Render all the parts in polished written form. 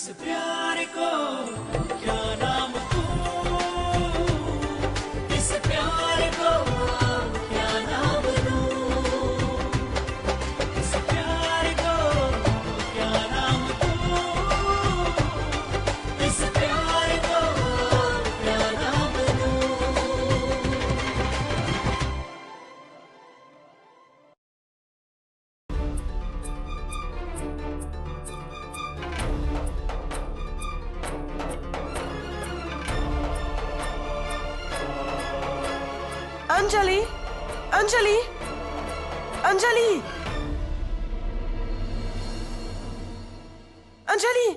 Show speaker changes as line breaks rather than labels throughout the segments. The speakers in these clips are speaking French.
प्यार को क्या नाम दूं, इस प्यार को क्या नाम दूं, इस प्यार को क्या नाम दूं, इस प्यार को क्या नाम दूं।
अंजलि, अंजलि, अंजलि, अंजलि,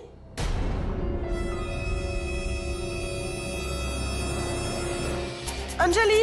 अंजलि,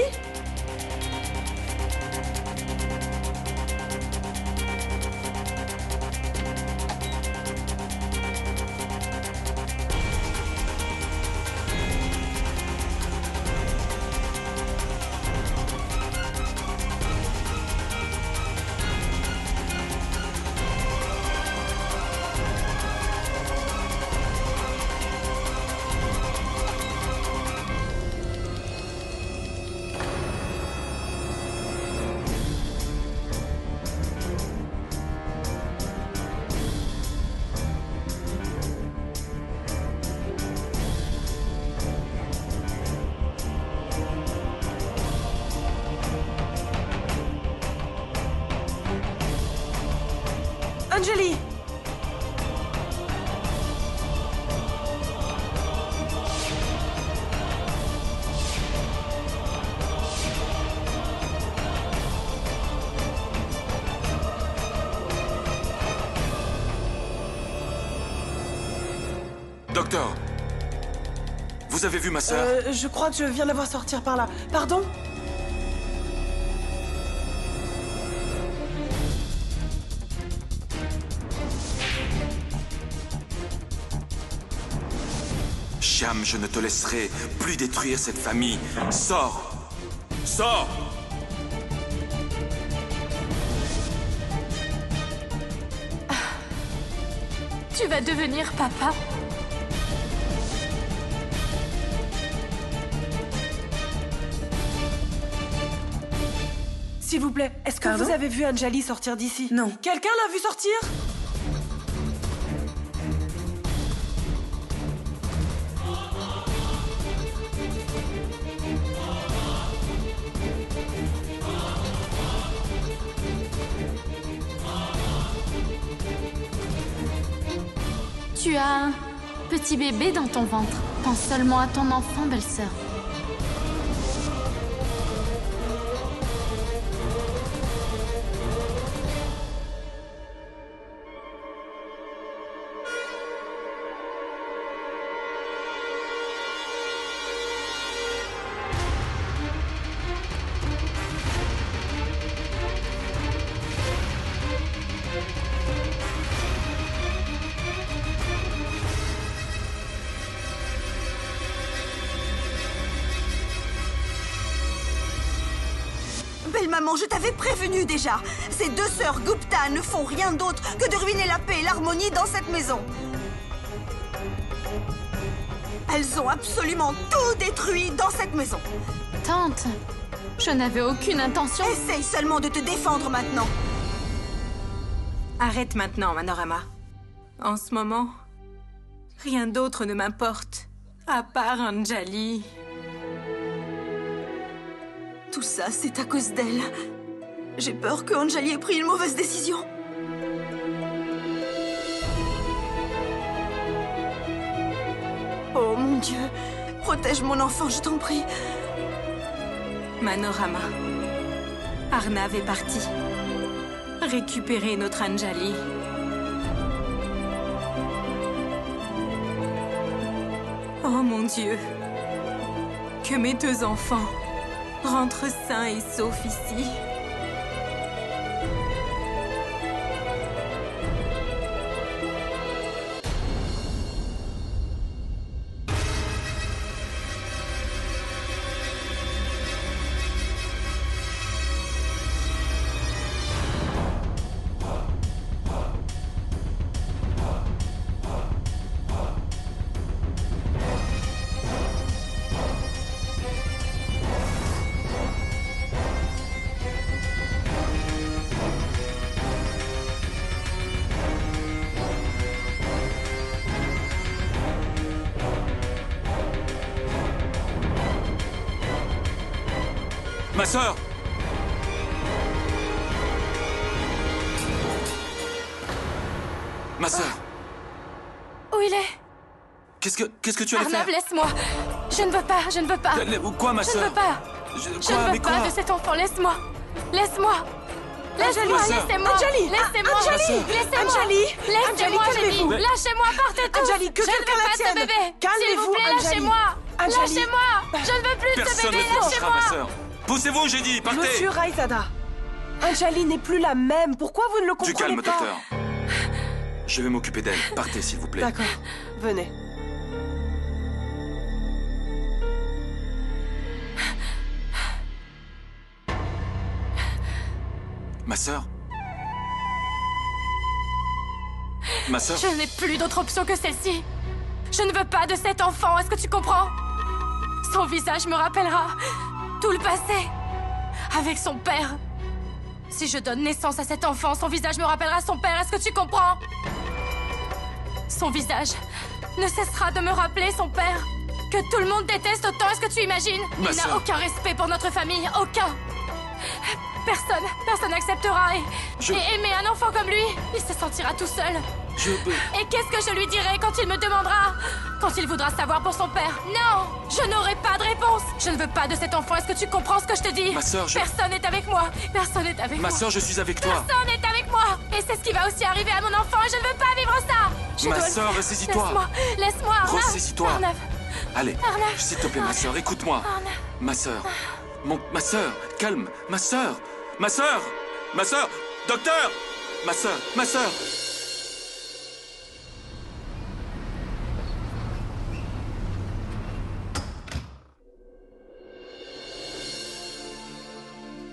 Anjali,
Docteur, vous avez vu ma sœur?
je crois que je viens de la voir sortir par là. Pardon?
Cham, je ne te laisserai plus détruire cette famille. Sors! Sors!
Tu vas devenir papa.
S'il vous plaît, est-ce que
Pardon?
vous avez vu Anjali sortir d'ici?
Non.
Quelqu'un l'a vu sortir?
Tu as un petit bébé dans ton ventre. Pense seulement à ton enfant, belle-sœur.
Belle maman, je t'avais prévenu déjà. Ces deux sœurs Gupta ne font rien d'autre que de ruiner la paix et l'harmonie dans cette maison. Elles ont absolument tout détruit dans cette maison.
Tante, je n'avais aucune intention.
Essaye seulement de te défendre maintenant. Arrête maintenant, Manorama. En ce moment, rien d'autre ne m'importe, à part Anjali. Tout ça, c'est à cause d'elle. J'ai peur que Anjali ait pris une mauvaise décision. Oh mon Dieu, protège mon enfant, je t'en prie. Manorama, Arnav est parti. Récupérer notre Anjali. Oh mon Dieu, que mes deux enfants rentrent sains et saufs ici.
Ma sœur! Ma sœur!
Où il est?
Qu'est-ce que tu allais faire?
Arnav, laisse-moi. Je ne veux pas, je ne veux pas.
Quoi, ma
Je ne
sœur?
veux pas.
Je
Je ne
quoi?
veux
Mais quoi?
pas de cet enfant, laisse-moi. Laisse-moi. Laisse-moi,
ma sœur.
laissez-moi.
Anjali,
Laissez-moi.
Anjali,
Laissez-moi.
Anjali,
Laissez-moi,
Anjali,
j'ai dit.
calmez-vous.
Lâchez-moi, partez tous.
Anjali, que
je ne
quelqu'un
veux
la
pas de ce
tienne.
bébé. S'il
Calmez-vous,
vous plaît,
Anjali.
lâchez-moi.
Anjali.
Lâchez-moi. Je ne veux plus de ce
Personne
bébé,
ne te touchera, ma
lâchez-moi.
sœur. Poussez-vous, j'ai dit, partez!
Monsieur Raizada, Anjali n'est plus la même. Pourquoi vous ne le
Du
comprenez
calme,
pas?
docteur. Je vais m'occuper d'elle. Partez, s'il vous plaît.
D'accord, venez.
Ma sœur? Ma sœur?
Je n'ai plus d'autre option que celle-ci. Je ne veux pas de cet enfant, est-ce que tu comprends? Son visage me rappellera tout le passé. Avec son père. Si je donne naissance à cet enfant, son visage me rappellera son père, est-ce que tu comprends? Son visage ne cessera de me rappeler son père. Que tout le monde déteste autant, est-ce que tu imagines?
Ma
Il n'a
sœur.
aucun respect pour notre famille, aucun. Personne n'acceptera et aimer un enfant comme lui, il se sentira tout seul. Et qu'est-ce que je lui dirai quand il me demandera? Quand il voudra savoir pour son père? Non, je n'aurai pas de réponse. Je ne veux pas de cet enfant, est-ce que tu comprends ce que je te dis?
Ma sœur,
Personne n'est avec moi, personne n'est avec
Ma
moi.
sœur, je suis avec toi.
Personne n'est avec moi. Et c'est ce qui va aussi arriver à mon enfant, je ne veux pas vivre ça. Je
Ma
dois le
sœur,
faire.
ressaisis-toi.
Laisse-moi, Arnav.
Ressaisis-toi.
Arnav.
Allez,
Arnav.
s'il te plaît, ma sœur, écoute-moi. Ma sœur. Ma sœur, calme. Ma sœur. Ma sœur. Ma sœur. Docteur. Ma sœur. Ma sœur.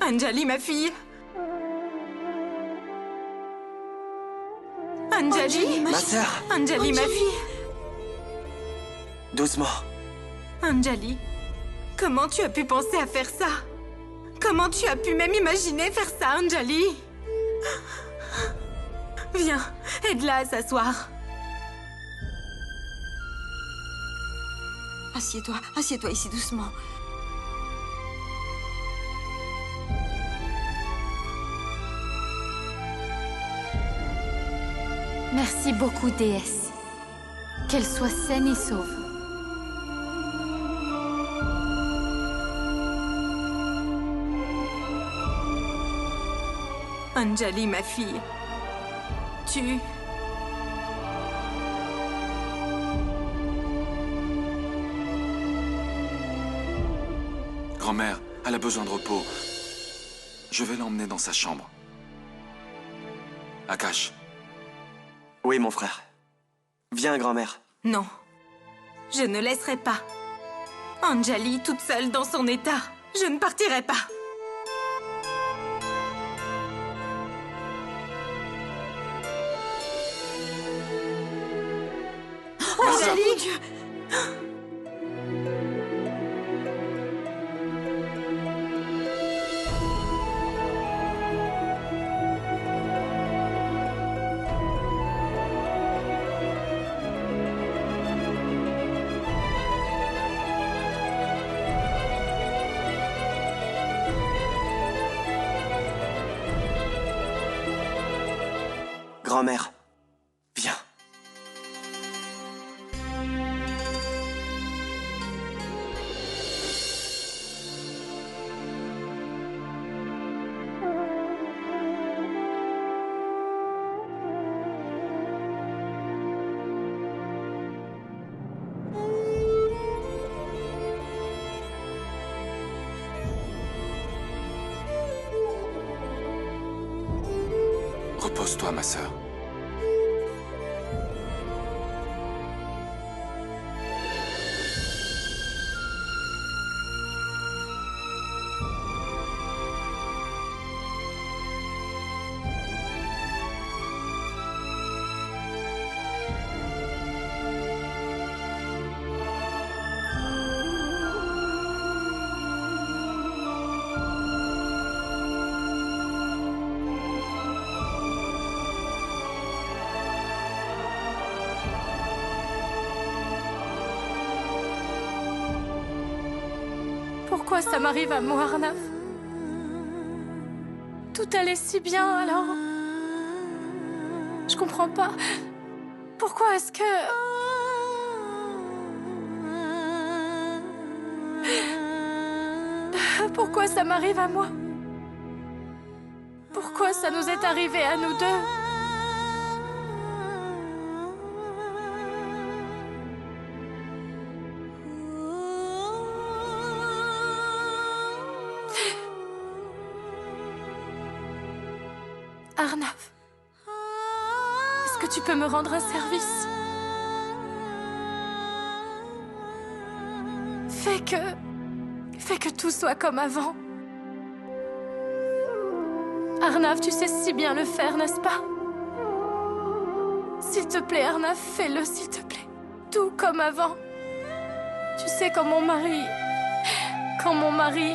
Anjali, ma fille. Anjali.
Ma sœur,
Anjali, ma fille.
doucement.
Anjali, comment tu as pu penser à faire ça? Comment tu as pu même imaginer faire ça, Anjali? Viens, aide-la à s'asseoir.
Assieds-toi ici doucement.
Merci beaucoup, déesse. Qu'elle soit saine et sauve.
Anjali, ma fille. Tu...
Grand-mère, elle a besoin de repos. Je vais l'emmener dans sa chambre. Akash,
Oui, mon frère. Viens, grand-mère.
Non, je ne laisserai pas. Anjali, toute seule dans son état, je ne partirai pas.
ma sœur.
Grand-mère, viens.
Repose-toi, ma sœur.
Pourquoi ça m'arrive à moi, Arnav? Tout allait si bien, alors... Je comprends pas. Pourquoi est-ce que... Pourquoi ça m'arrive à moi? Pourquoi ça nous est arrivé à nous deux? Arnav, est-ce que tu peux me rendre un service? Fais que tout soit comme avant. Arnav, tu sais si bien le faire, n'est-ce pas? S'il te plaît, Arnav, fais-le, s'il te plaît. Tout comme avant. Tu sais, quand mon mari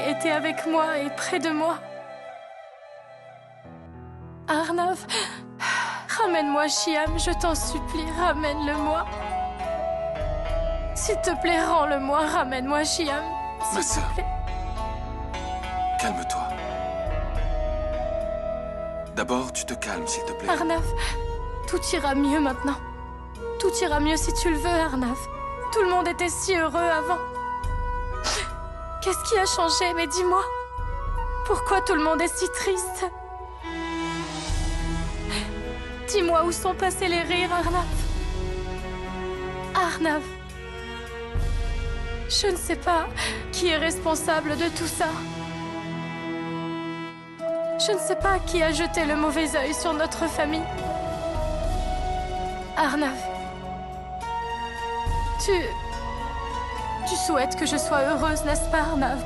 était avec moi et près de moi. Arnav, ramène-moi Shyam, je t'en supplie, ramène-le-moi. S'il te plaît, rends-le-moi, ramène-moi Shyam.
Ma
S'il
sœur.
te plaît.
Calme-toi. D'abord, tu te calmes, s'il te plaît.
Arnav, tout ira mieux maintenant. Tout ira mieux si tu le veux, Arnav. Tout le monde était si heureux avant. Qu'est-ce qui a changé? Mais dis-moi. Pourquoi tout le monde est si triste? Dis-moi où sont passés les rires, Arnav. Arnav. Je ne sais pas qui est responsable de tout ça. Je ne sais pas qui a jeté le mauvais œil sur notre famille. Arnav. Tu souhaites que je sois heureuse, n'est-ce pas, Arnav?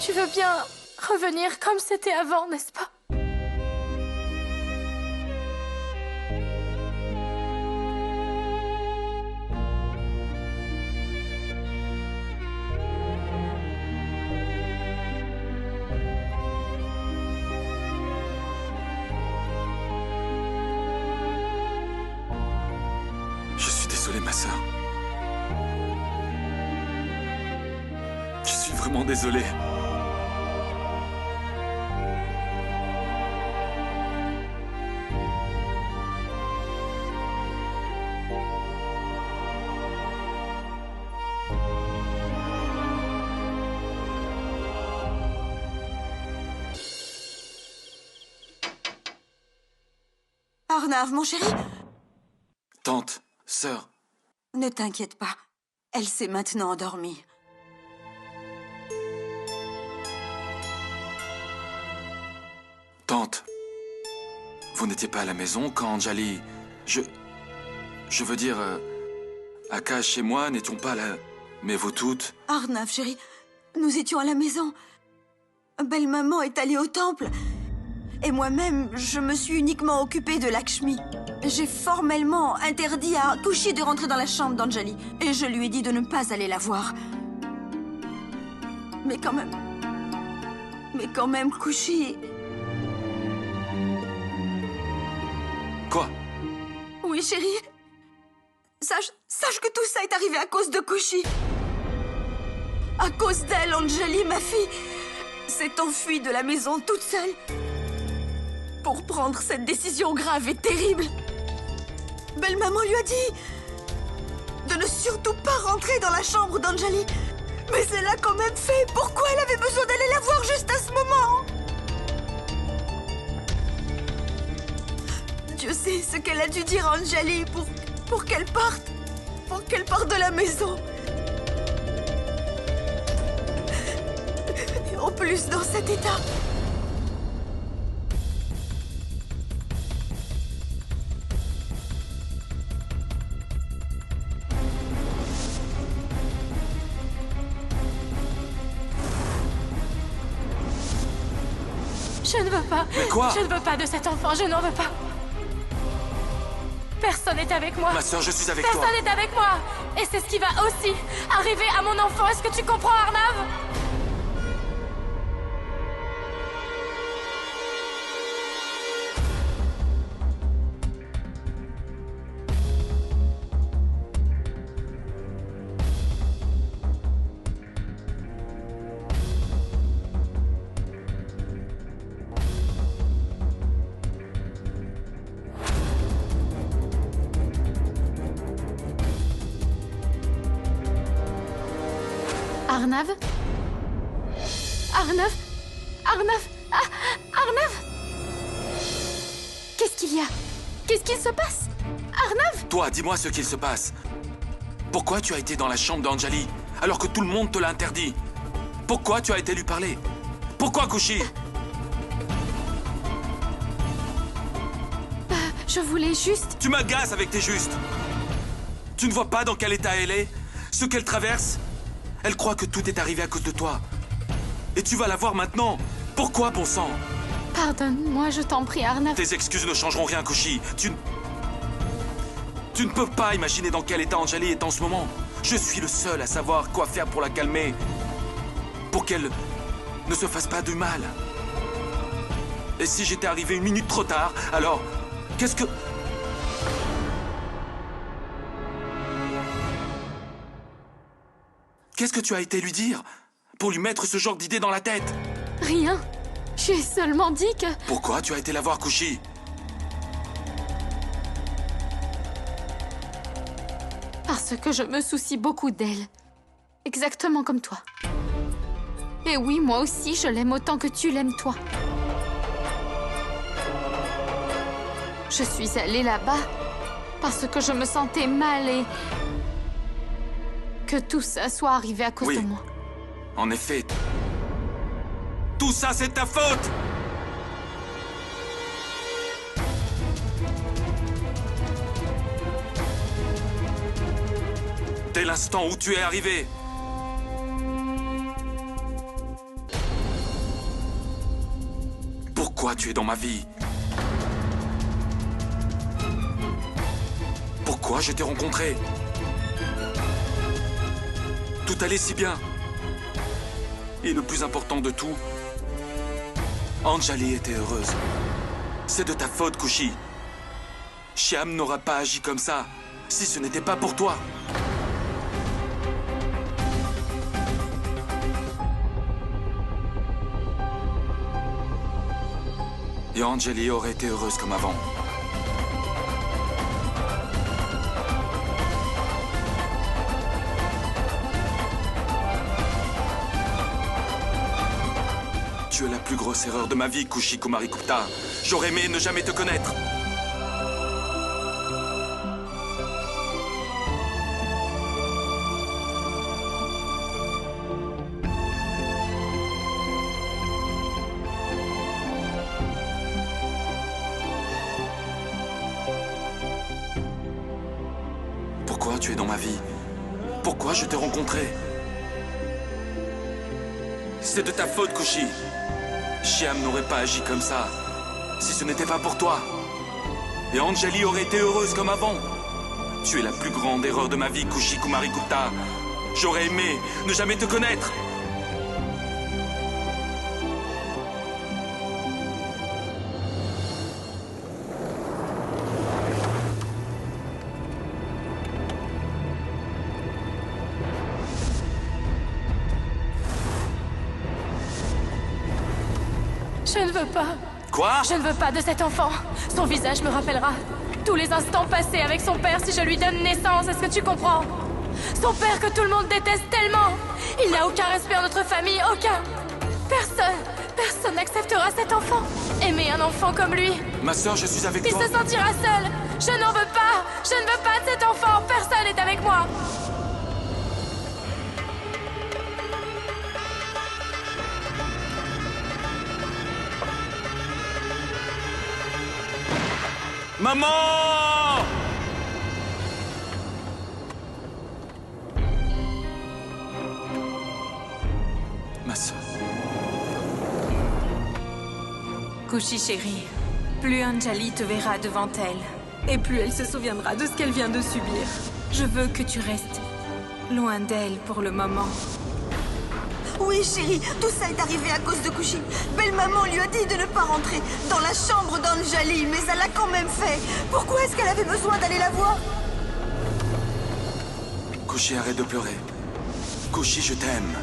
Tu veux bien revenir comme c'était avant, n'est-ce pas?
Je suis désolé, ma sœur. Je suis vraiment désolé.
Arnav, mon chéri,
Tante, sœur,
ne t'inquiète pas. Elle s'est maintenant endormie.
tante. Vous n'étiez pas à la maison quand Anjali... Je veux dire... Akash et moi n'étions pas là. Mais vous toutes...
Arnav, chéri, nous étions à la maison. Belle-maman est allée au temple. Et moi-même, je me suis uniquement occupée de Lakshmi. J'ai formellement interdit à Kushi de rentrer dans la chambre d'Anjali. Et je lui ai dit de ne pas aller la voir. Mais quand même, Kushi...
Quoi?
Oui, chérie. Sache que tout ça est arrivé à cause de Kushi. À cause d'elle, Anjali, ma fille, s'est enfuie de la maison toute seule pour prendre cette décision grave et terrible. Belle-maman lui a dit de ne surtout pas rentrer dans la chambre d'Anjali. Mais elle l'a quand même fait. Pourquoi elle avait besoin d'aller la voir juste à ce moment? Dieu sait ce qu'elle a dû dire à Anjali pour qu'elle parte. Pour qu'elle parte de la maison. Et en plus, dans cet état.
Je ne veux pas.
Mais quoi?
Je ne veux pas de cet enfant, je n'en veux pas. Personne n'est avec moi.
Ma sœur, je suis avec toi.
Personne n'est avec moi. Et c'est ce qui va aussi arriver à mon enfant. Est-ce que tu comprends, Arnav? Arnav? Arnav? Arnav? Arnav? Qu'est-ce qu'il y a? Qu'est-ce qu'il se passe? Arnav?
Toi, dis-moi ce qu'il se passe. Pourquoi tu as été dans la chambre d'Anjali alors que tout le monde te l'a interdit? Pourquoi tu as été lui parler? Pourquoi, Kushi?
Je voulais juste...
Tu m'agaces avec tes justes. Tu ne vois pas dans quel état elle est? Ce qu'elle traverse? Elle croit que tout est arrivé à cause de toi. Et tu vas la voir maintenant. Pourquoi, bon sang?
Pardonne-moi, je t'en prie, Arnav.
Tes excuses ne changeront rien, Kushi. Tu ne peux pas imaginer dans quel état Anjali est en ce moment. Je suis le seul à savoir quoi faire pour la calmer. Pour qu'elle ne se fasse pas du mal. Et si j'étais arrivé une minute trop tard, alors... Qu'est-ce que... Qu'est-ce que tu as été lui dire? Pour lui mettre ce genre d'idée dans la tête?
Rien. J'ai seulement dit que...
Pourquoi tu as été la voir, Kushi?
Parce que je me soucie beaucoup d'elle. Exactement comme toi. Et oui, moi aussi, je l'aime autant que tu l'aimes toi. Je suis allée là-bas parce que je me sentais mal et... que tout ça soit arrivé à cause de moi.
En effet. Tout ça, c'est ta faute! Dès l'instant où tu es arrivé. Pourquoi tu es dans ma vie? Pourquoi je t'ai rencontré? Tout allait si bien. Et le plus important de tout, Anjali était heureuse. C'est de ta faute, Kushi. Shyam n'aura pas agi comme ça si ce n'était pas pour toi. Et Anjali aurait été heureuse comme avant. Tu es la plus grosse erreur de ma vie, Kushi Kumarigupta. J'aurais aimé ne jamais te connaître. Pourquoi tu es dans ma vie? Pourquoi je t'ai rencontré? C'est de ta faute, Kushi. Shyam n'aurait pas agi comme ça si ce n'était pas pour toi. Et Anjali aurait été heureuse comme avant. Tu es la plus grande erreur de ma vie, Kushi Kumarigupta. J'aurais aimé ne jamais te connaître.
Je ne veux pas.
Quoi?
Je ne veux pas de cet enfant. Son visage me rappellera tous les instants passés avec son père si je lui donne naissance. Est-ce que tu comprends? Son père que tout le monde déteste tellement. Il n'a aucun respect en notre famille, aucun. Personne n'acceptera cet enfant. Aimer un enfant comme lui.
Ma sœur, je suis avec
Il
toi.
se sentira seul. Je n'en veux pas. Je ne veux pas de cet enfant. Personne n'est avec moi.
Maman! Ma sœur.
Kushi chérie, plus Anjali te verra devant elle, et plus elle se souviendra de ce qu'elle vient de subir. Je veux que tu restes loin d'elle pour le moment.
Oui, chérie, tout ça est arrivé à cause de Kushi. Belle-maman lui a dit de ne pas rentrer dans la chambre d'Anjali, mais elle l'a quand même fait. Pourquoi est-ce qu'elle avait besoin d'aller la voir?
Kushi, arrête de pleurer. Kushi, je t'aime.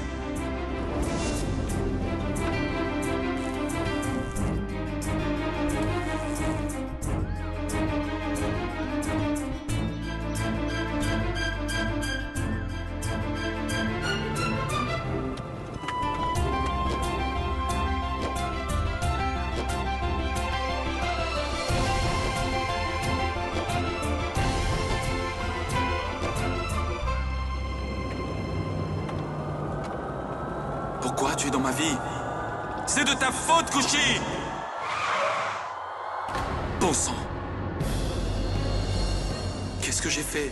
Pourquoi tu es dans ma vie? C'est de ta faute, Kushi! Bon sang! Qu'est-ce que j'ai fait?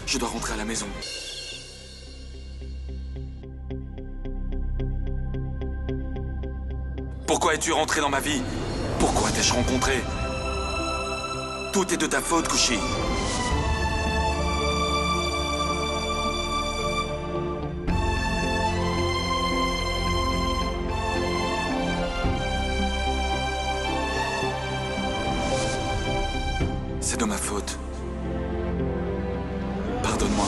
Je dois rentrer à la maison. Pourquoi es-tu rentré dans ma vie? Pourquoi t'ai-je rencontré? Tout est de ta faute, Kushi. C'est de ma faute. Pardonne-moi.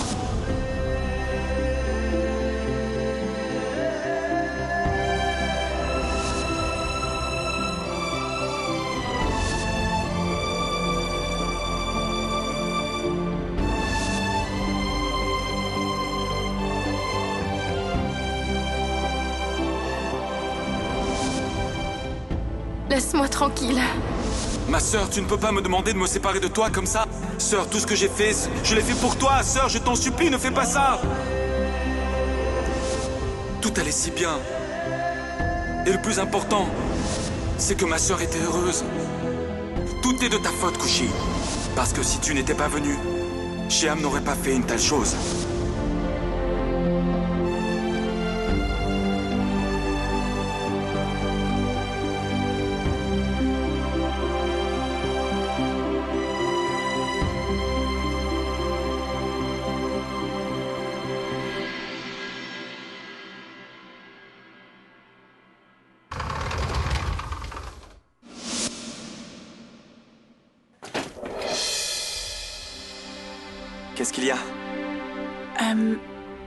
Laisse-moi tranquille.
Ma sœur, tu ne peux pas me demander de me séparer de toi comme ça. Sœur, tout ce que j'ai fait, je l'ai fait pour toi. Sœur, je t'en supplie, ne fais pas ça. Tout allait si bien. Et le plus important, c'est que ma sœur était heureuse. Tout est de ta faute, Kushi. Parce que si tu n'étais pas venu, Shyam n'aurait pas fait une telle chose.
Qu'est-ce qu'il y a?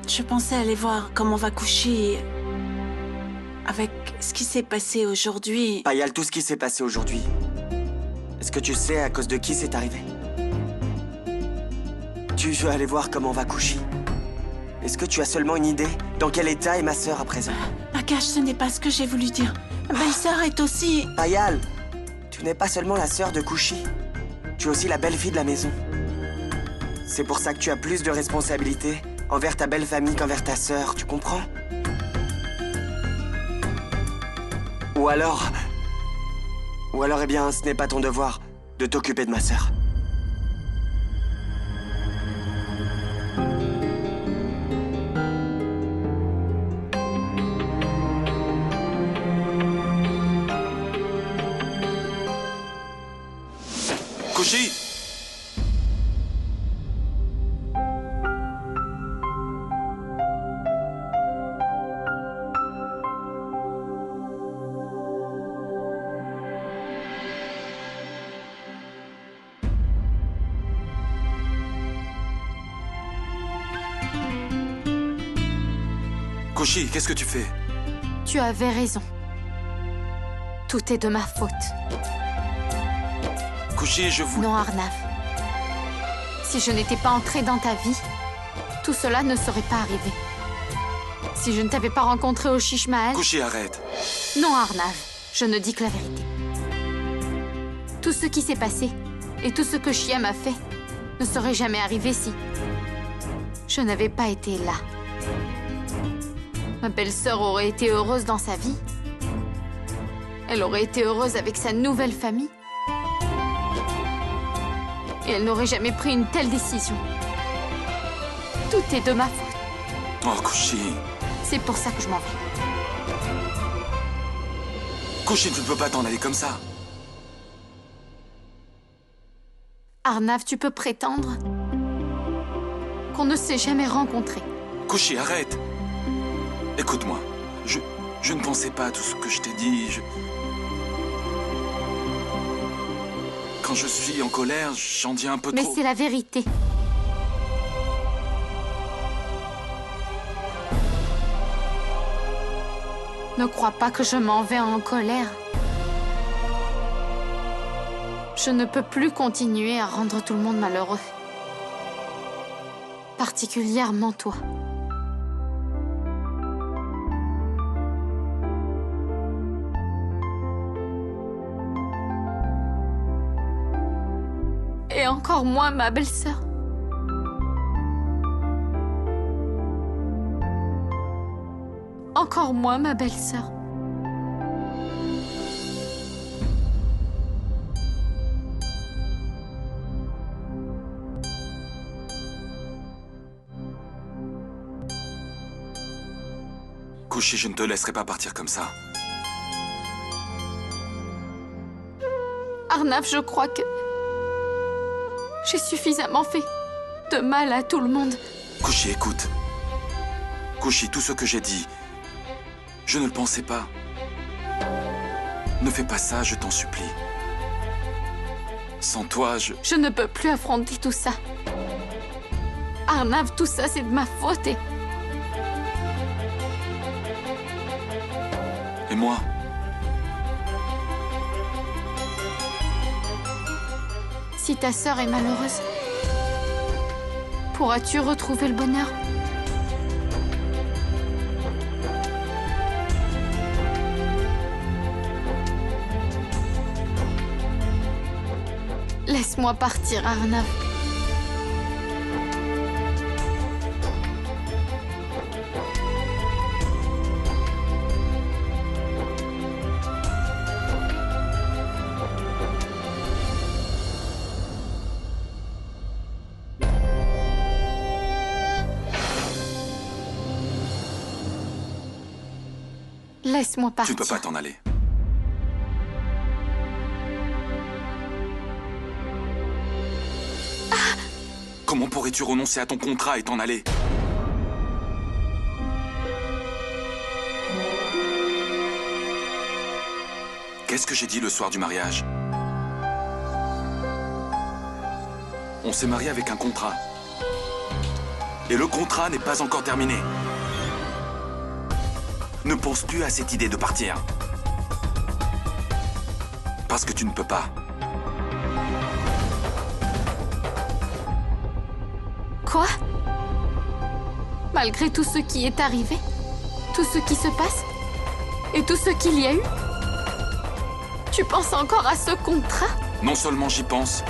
Je pensais aller voir comment va coucher avec ce qui s'est passé aujourd'hui.
Payal, tout ce qui s'est passé aujourd'hui. Est-ce que tu sais à cause de qui c'est arrivé? Tu veux aller voir comment va Kushi? Est-ce que tu as seulement une idée? Dans quel état est ma sœur à présent?
Akash, ce n'est pas ce que j'ai voulu dire. Ma belle-sœur est aussi...
Payal, tu n'es pas seulement la sœur de Kushi. Tu es aussi la belle-fille de la maison. C'est pour ça que tu as plus de responsabilités envers ta belle famille qu'envers ta sœur, tu comprends? Ou alors, eh bien, ce n'est pas ton devoir de t'occuper de ma sœur.
Kushi! Kushi, qu'est-ce que tu fais?
Tu avais raison. Tout est de ma faute.
Kushi, je vous...
Non, Arnav. Si je n'étais pas entrée dans ta vie, tout cela ne serait pas arrivé. Si je ne t'avais pas rencontré au Sheesh Mahal...
Kushi, arrête.
Non, Arnav. Je ne dis que la vérité. Tout ce qui s'est passé et tout ce que Shyam a fait ne serait jamais arrivé si je n'avais pas été là. Ma belle-sœur aurait été heureuse dans sa vie. Elle aurait été heureuse avec sa nouvelle famille. Et elle n'aurait jamais pris une telle décision. Tout est de ma faute.
Oh, Kushi.
C'est pour ça que je m'en vais.
Kushi, tu ne peux pas t'en aller comme ça.
Arnav, tu peux prétendre qu'on ne s'est jamais rencontrés.
Kushi, arrête. Écoute-moi. Je ne pensais pas à tout ce que je t'ai dit. Quand je suis en colère, j'en dis un peu
Mais
trop.
c'est la vérité. Ne crois pas que je m'en vais en colère. Je ne peux plus continuer à rendre tout le monde malheureux. Particulièrement toi. Et encore moins ma belle-sœur.
Encore moins ma belle-sœur.
Kushi, je ne te laisserai pas partir comme ça.
Arnav, je crois que j'ai suffisamment fait de mal à tout le monde.
Kushi, écoute. Kushi, tout ce que j'ai dit, je ne le pensais pas. Ne fais pas ça, je t'en supplie. Sans toi,
Je ne peux plus affronter tout ça. Arnav, tout ça, c'est de ma faute et...
Et moi?
Si ta sœur est malheureuse, pourras-tu retrouver le bonheur? Laisse-moi partir, Arnav. Laisse-moi
tu
partir.
ne peux pas t'en aller. Comment pourrais-tu renoncer à ton contrat et t'en aller? Qu'est-ce que j'ai dit le soir du mariage? On s'est marié avec un contrat. Et le contrat n'est pas encore terminé. Ne pense plus à cette idée de partir. Parce que tu ne peux pas.
Quoi? Malgré tout ce qui est arrivé, tout ce qui se passe, et tout ce qu'il y a eu, tu penses encore à ce contrat?
Non seulement j'y pense,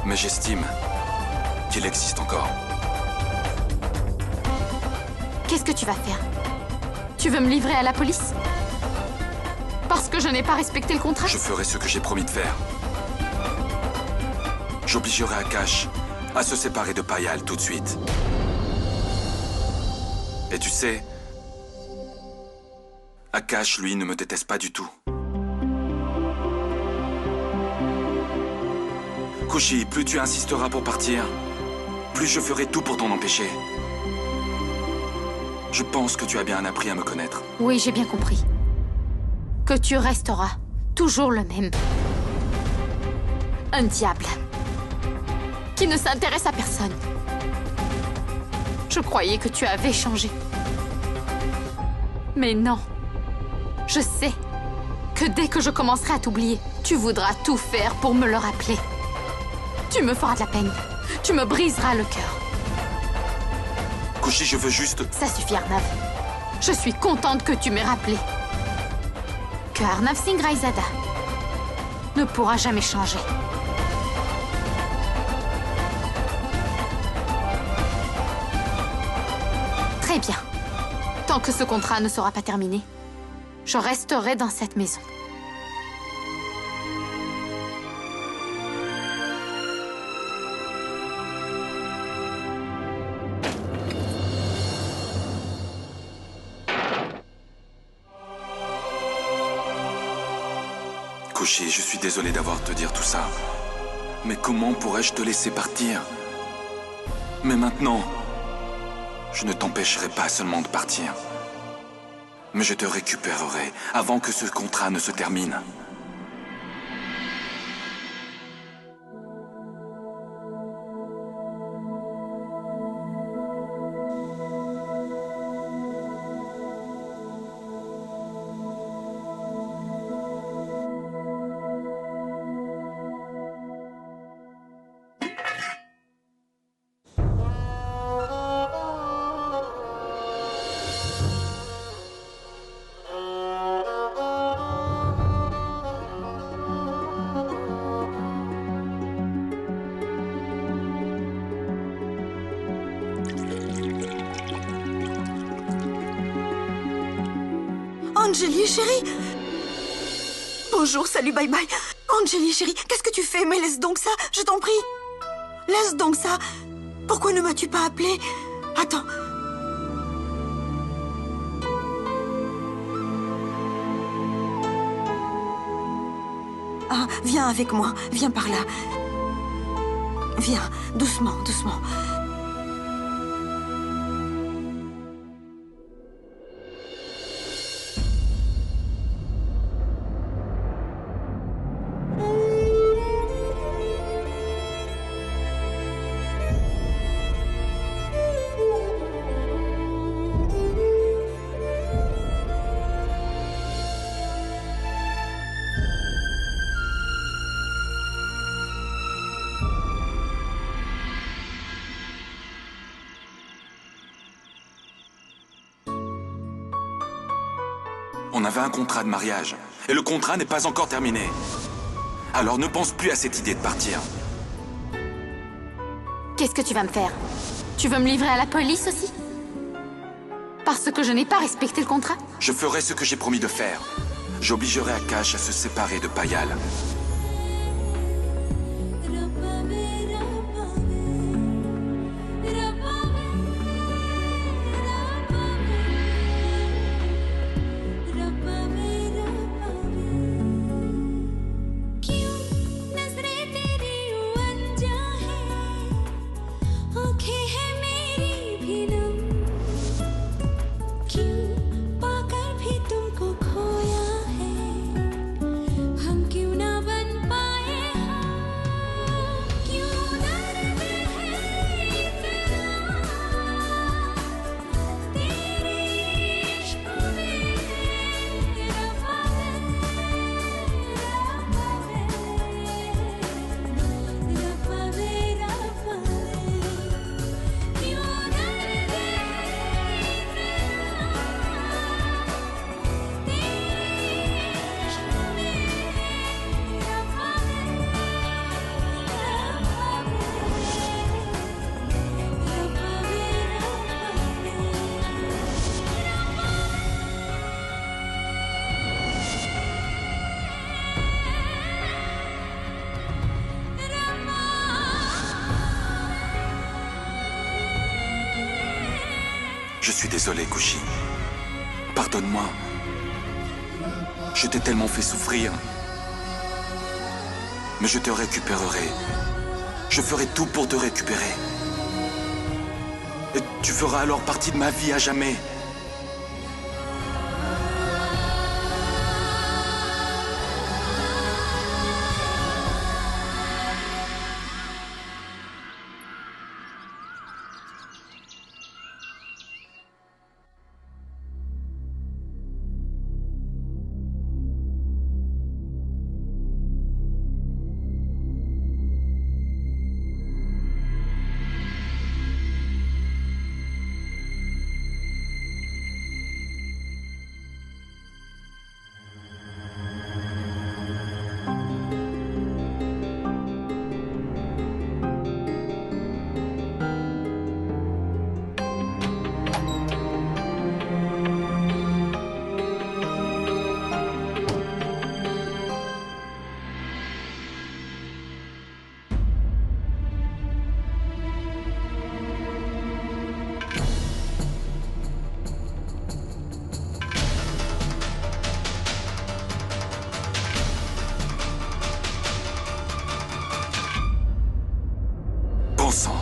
mais j'estime qu'il existe encore.
Qu'est-ce que tu vas faire? Tu veux me livrer à la police? Parce que je n'ai pas respecté le contrat?
Je ferai ce que j'ai promis de faire. J'obligerai Akash à se séparer de Payal tout de suite. Et tu sais, Akash, lui, ne me déteste pas du tout. Kushi, plus tu insisteras pour partir, plus je ferai tout pour t'en empêcher. Je pense que tu as bien appris à me connaître.
Oui, j'ai bien compris. Que tu resteras toujours le même. Un diable. Qui ne s'intéresse à personne. Je croyais que tu avais changé. Mais non. Je sais que dès que je commencerai à t'oublier, tu voudras tout faire pour me le rappeler. Tu me feras de la peine. Tu me briseras le cœur.
Kushi, je veux juste...
Ça suffit, Arnav. Je suis contente que tu m'aies rappelé que Arnav Singh Raizada ne pourra jamais changer. Très bien. Tant que ce contrat ne sera pas terminé, je resterai dans cette maison.
Kushi, je suis désolé d'avoir à te dire tout ça. Mais comment pourrais-je te laisser partir? Mais maintenant, je ne t'empêcherai pas seulement de partir. Mais je te récupérerai avant que ce contrat ne se termine.
Anjali, chérie. Bonjour, salut, bye bye. Anjali, chérie, qu'est-ce que tu fais? Mais laisse donc ça, je t'en prie. Laisse donc ça. Pourquoi ne m'as-tu pas appelé? Attends. Ah, viens avec moi. Viens par là. Viens, doucement, doucement.
On avait un contrat de mariage, et le contrat n'est pas encore terminé. Alors ne pense plus à cette idée de partir.
Qu'est-ce que tu vas me faire? Tu veux me livrer à la police aussi? Parce que je n'ai pas respecté le contrat?
Je ferai ce que j'ai promis de faire. J'obligerai Akash à se séparer de Payal. Je suis désolé, Kushi. Pardonne-moi. Je t'ai tellement fait souffrir. Mais je te récupérerai. Je ferai tout pour te récupérer. Et tu feras alors partie de ma vie à jamais. Sang.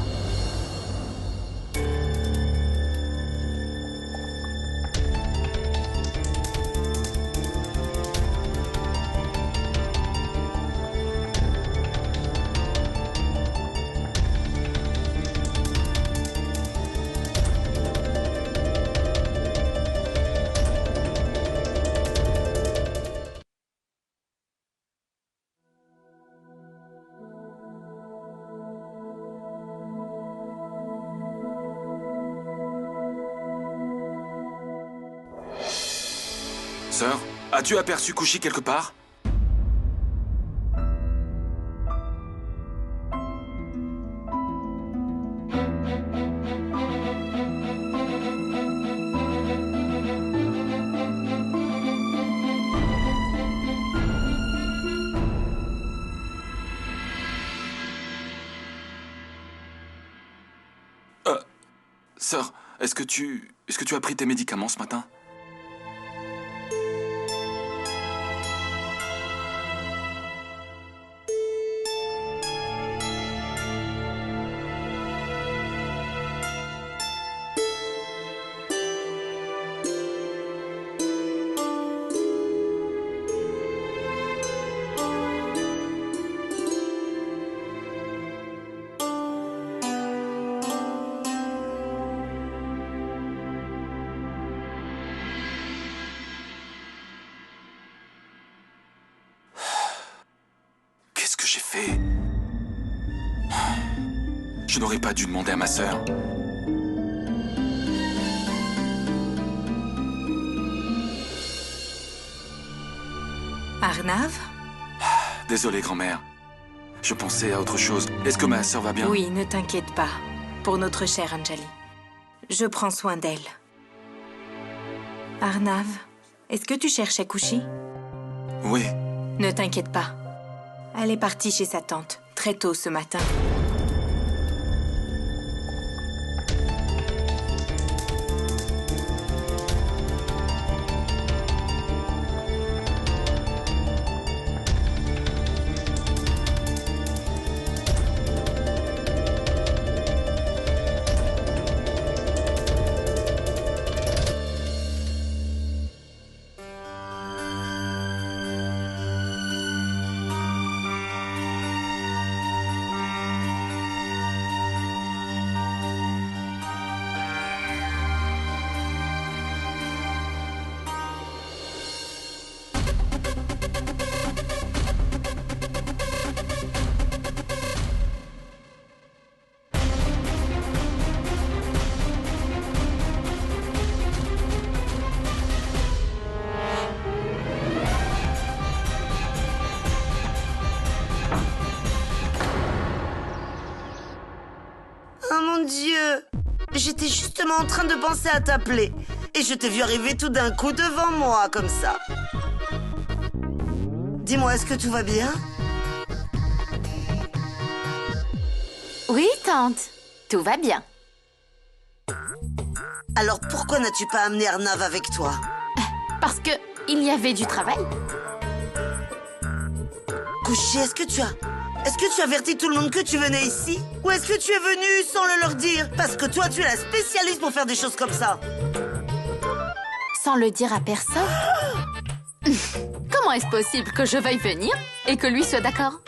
Sœur, as-tu aperçu Kushi quelque part? Sœur, est-ce que tu as pris tes médicaments ce matin? Qu'est-ce que j'ai fait? Je n'aurais pas dû demander à ma sœur.
Arnav?
Désolé, grand-mère. Je pensais à autre chose. Est-ce que ma sœur va bien?
Oui, ne t'inquiète pas. Pour notre chère Anjali. Je prends soin d'elle. Arnav, est-ce que tu cherches Kushi?
Oui.
Ne t'inquiète pas. Elle est partie chez sa tante, très tôt ce matin.
Oh mon Dieu! J'étais justement en train de penser à t'appeler. Et je t'ai vu arriver tout d'un coup devant moi, comme ça. Dis-moi, est-ce que tout va bien?
Oui, tante. Tout va bien.
Alors pourquoi n'as-tu pas amené Arnav avec toi?
Parce que il y avait du travail.
Kushi, est-ce que tu as averti tout le monde que tu venais ici? Ou est-ce que tu es venu sans le leur dire? Parce que toi, tu es la spécialiste pour faire des choses comme ça.
Sans le dire à personne. Comment est-ce possible que je veuille venir et que lui soit d'accord?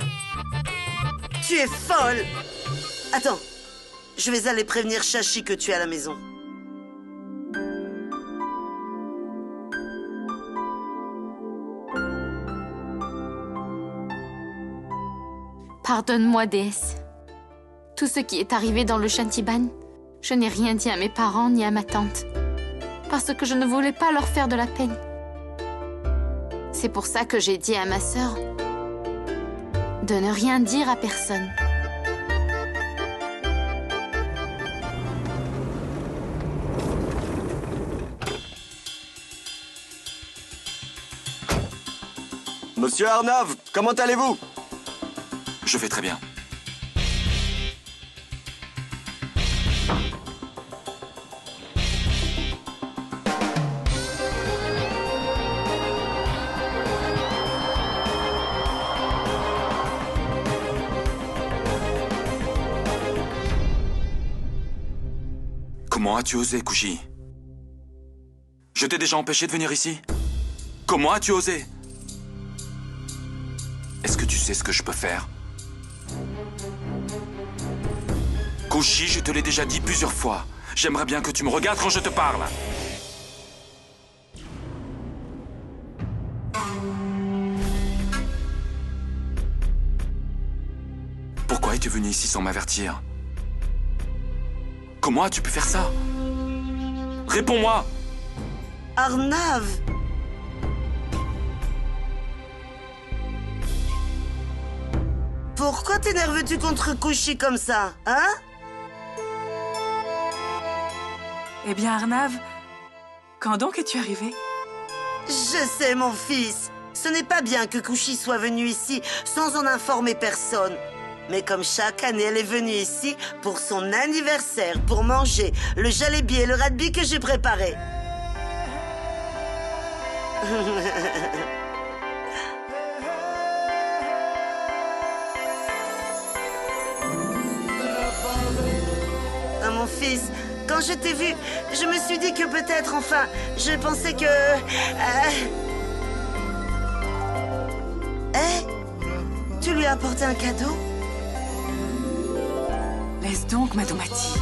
Tu es folle! Attends, je vais aller prévenir Shashi que tu es à la maison.
Pardonne-moi, déesse. Tout ce qui est arrivé dans le Shantiban, je n'ai rien dit à mes parents ni à ma tante. Parce que je ne voulais pas leur faire de la peine. C'est pour ça que j'ai dit à ma sœur de ne rien dire à personne.
Monsieur Arnav, comment allez-vous?
Je vais très bien. Comment as-tu osé, Kushi? Je t'ai déjà empêché de venir ici? Comment as-tu osé? Est-ce que tu sais ce que je peux faire? Kushi, je te l'ai déjà dit plusieurs fois. J'aimerais bien que tu me regardes quand je te parle. Pourquoi es-tu venu ici sans m'avertir? Comment as-tu pu faire ça? Réponds-moi!
Arnav! Pourquoi t'énerves-tu contre Kushi comme ça, hein?
Eh bien, Arnav, quand donc es-tu arrivé?
Je sais, mon fils. Ce n'est pas bien que Kushi soit venu ici sans en informer personne. Mais comme chaque année, elle est venue ici pour son anniversaire, pour manger le jalebi et le radbi que j'ai préparé. Ah, mon fils, quand je t'ai vu, je me suis dit que peut-être, enfin, je pensais que... Tu lui as apporté un cadeau?
Laisse donc, Madomati.